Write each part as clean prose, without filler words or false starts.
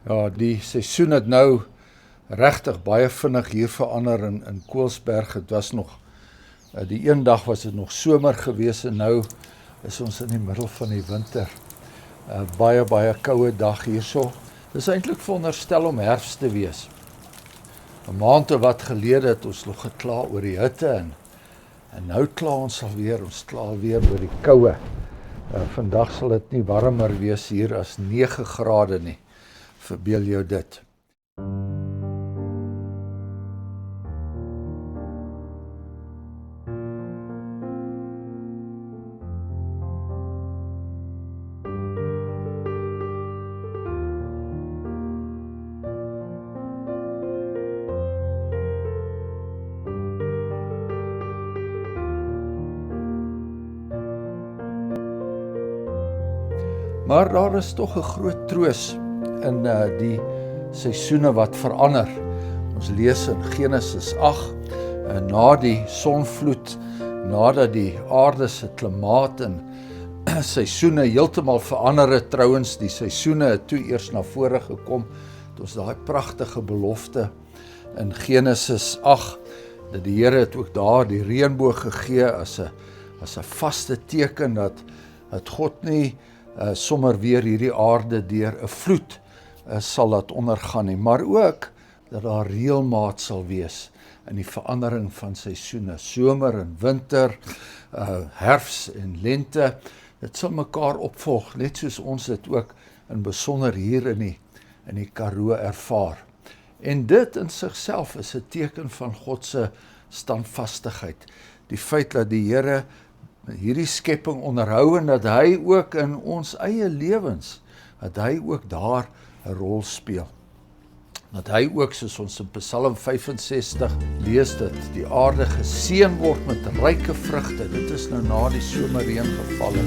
Ja, die seisoen het nou regtig baie vinnig hier verander in Koelsberg. Het was nog, die een dag was dit nog somer gewees en nou is ons in die middel van die winter. Baie koue dag hierso. Dit is eintlik veronderstel om herfs te wees. 'n maand of wat gelede het ons nog gekla oor die hitte en nou kla ons alweer oor die koue. Vandag sal dit nie warmer wees hier as 9 grade nie. Verbeel jou dit. Maar daar is tog 'n groot troos in die seisoene wat verander. Ons lees in Genesis 8, na die sonvloed, nadat die aarde se klimaat en seisoene heeltemal verander het. Trouwens, die seisoene het toe eers na vore gekom. Het ons daai pragtige belofte in Genesis 8, dat die Here het ook daar die reënboog gegee as 'n vaste teken dat God nie sommer weer hierdie aarde deur 'n vloed sal laat ondergaan nie, maar ook dat daar reëlmaat sal wees in die verandering van seisoene, somer en winter, herfs en lente. Dit sal mekaar opvolg, net soos ons dit ook in besonder hier in die Karoo ervaar. En dit in sigself is 'n teken van God se standvastigheid. Die feit dat die Here hierdie skepping onderhou en dat hy ook in ons eie lewens, dat hy ook daar 'n rol speel. Dat hy ook, soos ons in Psalm 65 lees, dat die aarde geseën word met ryke vrugte. Dit is nou na die somerreën geval het.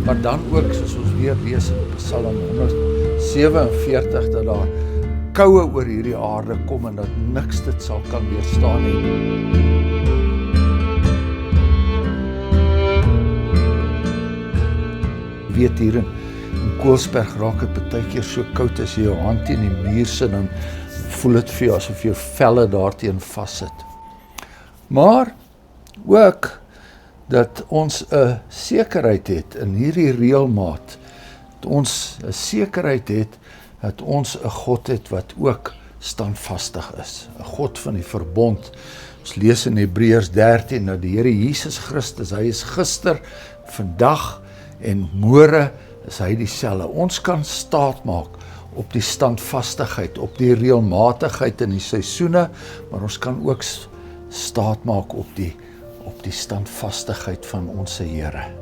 Maar dan ook, soos ons weer lees in Psalm 147, dat daar koue oor hierdie aarde kom en dat niks dit sal kan weerstaan nie. Weet hier in Koelsberg raak het baie keer so koud as jy jou hand teen die muur sit, dan voel dit vir jou asof jou velle daarteen vassit. Maar ook dat ons 'n sekerheid het in hierdie reëlmaat, dat ons 'n sekerheid het dat ons 'n God het wat ook standvastig is, 'n God van die verbond. Ons lees in Hebreërs 13 dat die Here Jesus Christus, hy is gister, vandag en môre is hy dieselfde. Ons kan staat maak op die standvastigheid, op die reëlmatigheid in die seisoene, maar ons kan ook staat maak op die standvastigheid van ons Here.